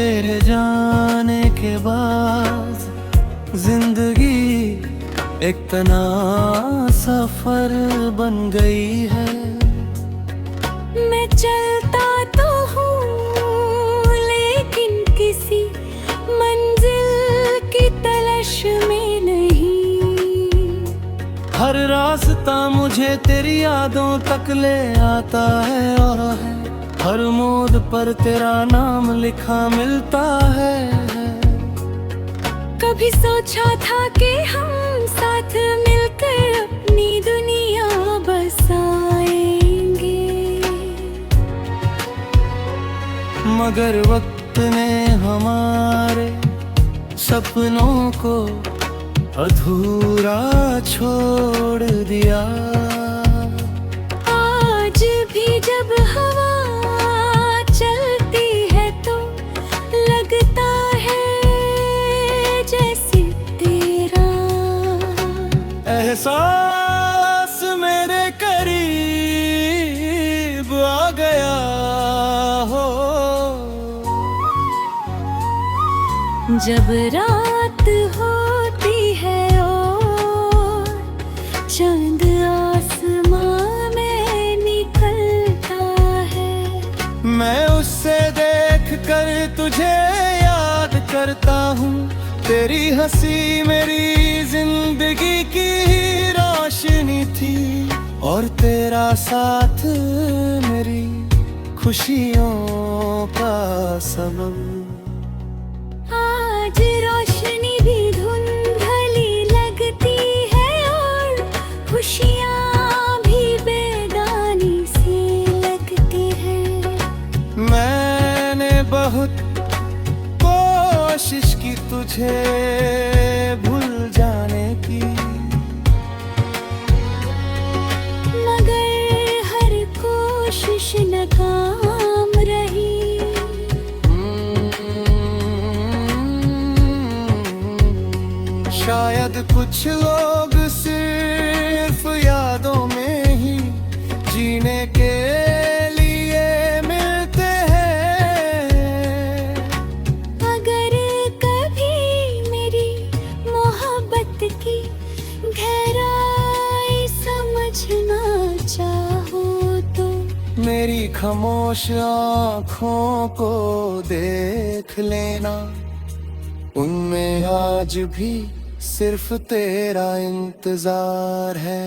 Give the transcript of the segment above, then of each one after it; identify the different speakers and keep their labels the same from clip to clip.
Speaker 1: तेरे जाने के बाद जिंदगी एक तना सफर बन गई है।
Speaker 2: मैं चलता तो हूँ लेकिन किसी मंजिल की तलाश में नहीं।
Speaker 1: हर रास्ता मुझे तेरी यादों तक ले आता है और है हर मोड़ पर तेरा नाम लिखा मिलता है।
Speaker 2: कभी सोचा था कि हम साथ मिलकर अपनी दुनिया बसाएंगे,
Speaker 1: मगर वक्त ने हमारे सपनों को अधूरा छोड़ दिया।
Speaker 2: आज भी जब हवा चलती है तो लगता है जैसे तेरा
Speaker 1: एहसास मेरे करीब आ गया हो।
Speaker 2: जब रात होती है और चांद आसमां में निकलता है,
Speaker 1: मैं उससे देख कर तुझे याद करता हूँ। तेरी हंसी मेरी जिंदगी की रोशनी थी और तेरा साथ मेरी खुशियों का सबब।
Speaker 2: आज रोशनी भी धुंधली लगती है और खुशियाँ भी बेगानी सी लगती है।
Speaker 1: मैंने बहुत कोशिश की तुझे भूल जाने की,
Speaker 2: मगर हर कोशिश नाकाम रही।
Speaker 1: शायद कुछ लोग सिर्फ यादों में ही जीने के लिए मिलते हैं।
Speaker 2: अगर कभी मेरी मोहब्बत की गहराई समझना चाहो तो
Speaker 1: मेरी खामोश आँखों को देख लेना, उनमें आज भी सिर्फ तेरा इंतजार है।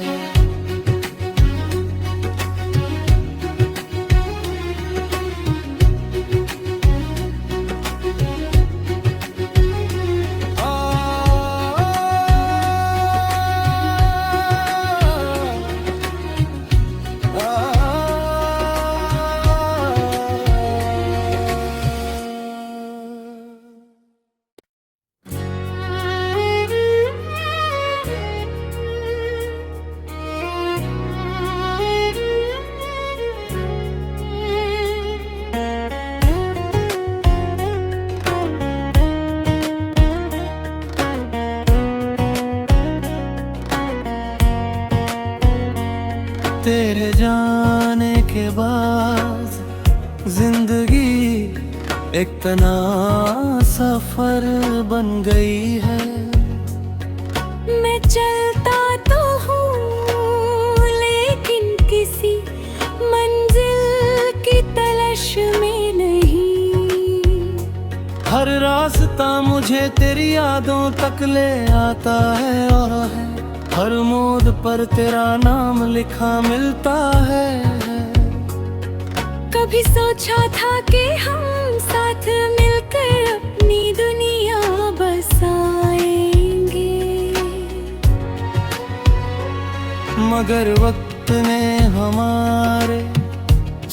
Speaker 1: तेरे जाने के बाद जिंदगी एक तना सफर बन गई है।
Speaker 2: मैं चलता तो हूँ लेकिन किसी मंजिल की तलाश में नहीं।
Speaker 1: हर रास्ता मुझे तेरी यादों तक ले आता है और है हर मोड़ पर तेरा नाम लिखा मिलता है।
Speaker 2: कभी सोचा था कि हम साथ मिलकर अपनी दुनिया बसाएंगे,
Speaker 1: मगर वक्त ने हमारे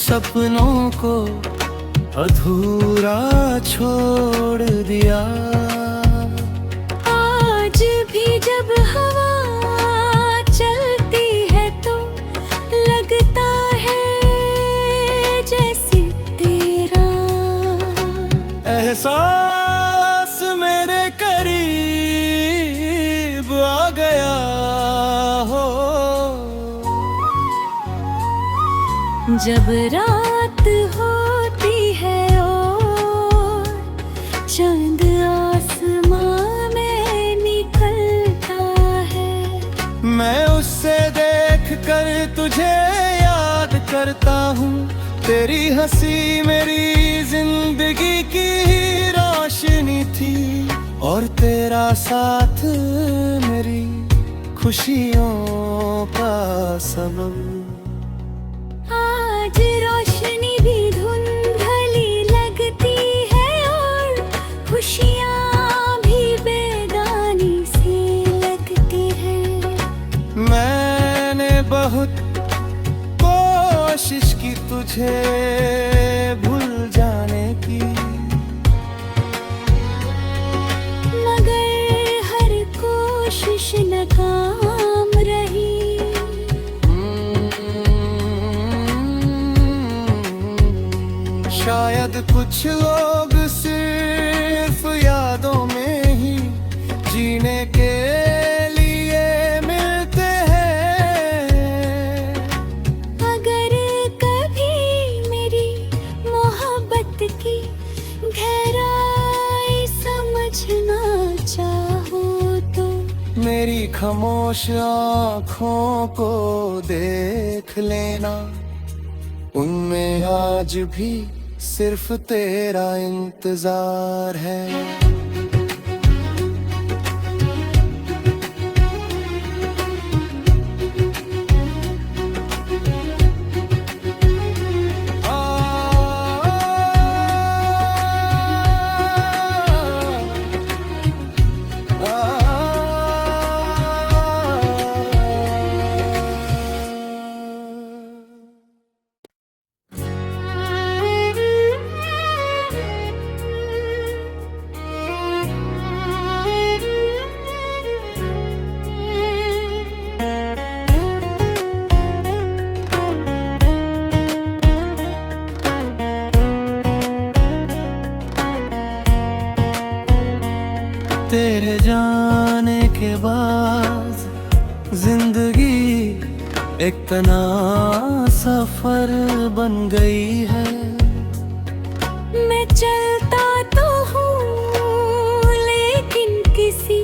Speaker 1: सपनों को अधूरा छोड़ दिया।
Speaker 2: आज भी जब हवा चलती है तो लगता है जैसे तेरा
Speaker 1: एहसास मेरे करीब आ गया हो।
Speaker 2: जब रात होती है और
Speaker 1: देख कर तुझे याद करता हूँ। तेरी हंसी मेरी जिंदगी की रोशनी थी, और तेरा साथ मेरी खुशियों का सबब।
Speaker 2: आज रोशनी भी धुंधली लगती है और खुशियाँ भी बेगानी सी लगती है।
Speaker 1: मैंने बहुत कोशिश की तुझे भूल जाने की,
Speaker 2: मगर हर कोशिश नाकाम रही।
Speaker 1: शायद कुछ लोग सिर्फ यादों में ही जीने के लिए मिलते हैं।
Speaker 2: अगर कभी मेरी मोहब्बत की गहराई समझना चाहो तो
Speaker 1: मेरी खामोश आँखों को देख लेना, उनमें आज भी सिर्फ तेरा इंतजार है। तेरे जाने के बाद जिंदगी एक तना सफर बन गई है।
Speaker 2: मैं चलता तो हूँ लेकिन किसी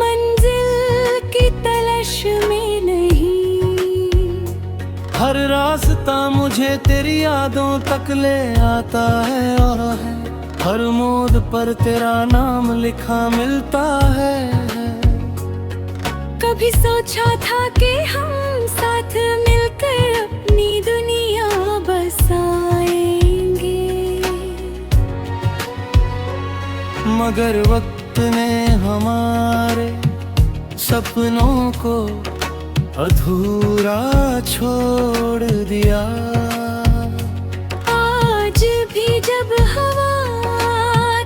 Speaker 2: मंजिल की तलाश में नहीं।
Speaker 1: हर रास्ता मुझे तेरी यादों तक ले आता है, और है हर मोड़ पर तेरा नाम लिखा मिलता है।
Speaker 2: कभी सोचा था कि हम साथ मिलकर अपनी दुनिया बसाएंगे,
Speaker 1: मगर वक्त ने हमारे सपनों को अधूरा छोड़ दिया।
Speaker 2: आज भी जब हवा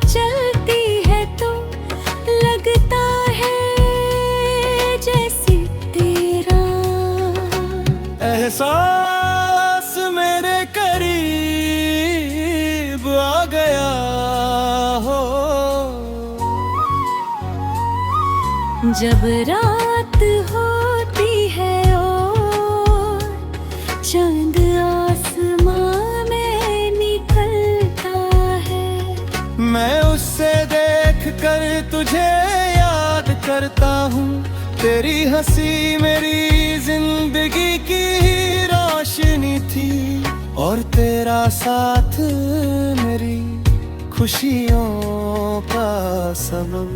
Speaker 2: चलती है तो लगता है जैसे तेरा
Speaker 1: एहसास मेरे करीब आ गया हो।
Speaker 2: जब रात होती है और चांद आसमां में निकलता है,
Speaker 1: मैं उससे देख कर तुझे याद करता हूँ। तेरी हंसी मेरी जिंदगी की रोशनी थी, और तेरा साथ मेरी खुशियों का सबब।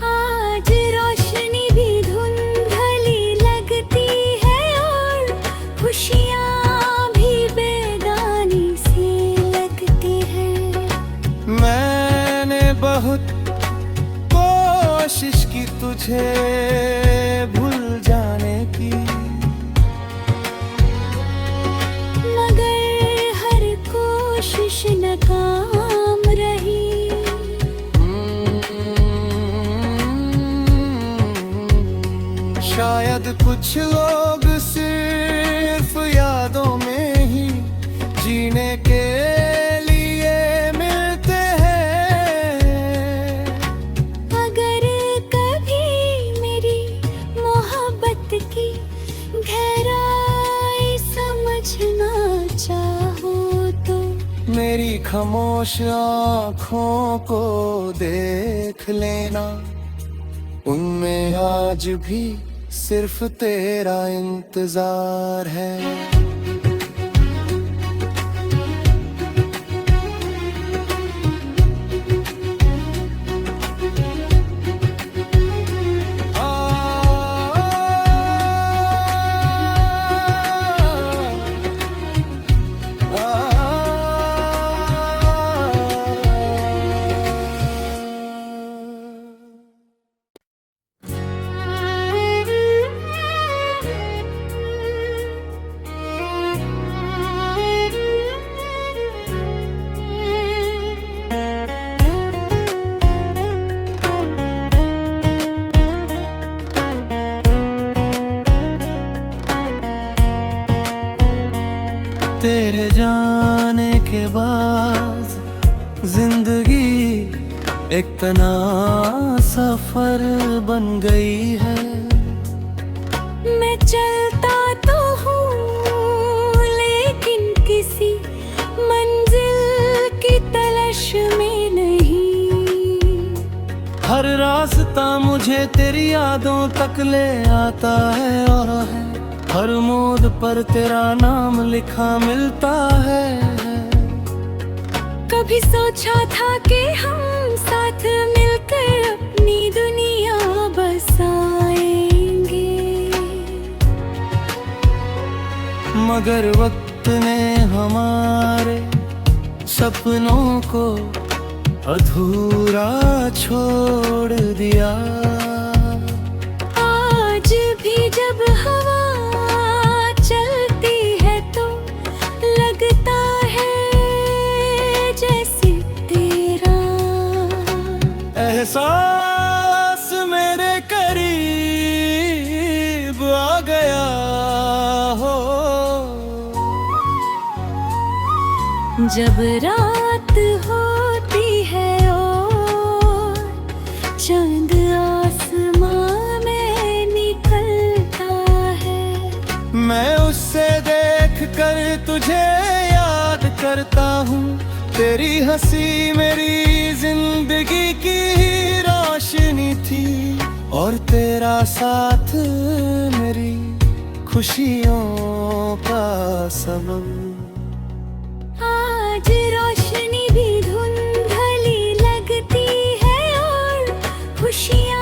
Speaker 2: आज रोशनी भी धुंधली लगती है और खुशियाँ भी बेगानी सी लगती है।
Speaker 1: मैंने बहुत कोशिश की तुझे भूल जाने की,
Speaker 2: मगर हर कोशिश नाकाम रही।
Speaker 1: शायद कुछ लोग सिर्फ यादों में ही जीने के लिए मिलते हैं।
Speaker 2: अगर कभी मेरी मोहब्बत की गहराई समझना चाहो तो
Speaker 1: मेरी खामोश आँखों को देख लेना, उनमें आज भी सिर्फ तेरा इंतजार है। तेरे जाने के बाद जिंदगी एक तना सफर बन गई है।
Speaker 2: मैं चलता तो हूँ लेकिन किसी मंजिल की तलाश में नहीं।
Speaker 1: हर रास्ता मुझे तेरी यादों तक ले आता है और है हर मोड़ पर तेरा नाम लिखा मिलता है।
Speaker 2: कभी सोचा था कि हम साथ मिलकर अपनी दुनिया बसाएंगे,
Speaker 1: मगर वक्त ने हमारे सपनों को अधूरा छोड़ दिया।
Speaker 2: आज भी जब हवा चलती है तो लगता है जैसे तेरा
Speaker 1: एहसास मेरे करीब आ गया हो।
Speaker 2: जब रात होती है और चांद आसमां में निकलता है,
Speaker 1: मैं उससे देख कर तुझे याद करता हूँ। तेरी हंसी मेरी जिंदगी की रोशनी थी और तेरा साथ मेरी खुशियों का सबब।
Speaker 2: आज रोशनी भी धुंधली लगती है और खुशियाँ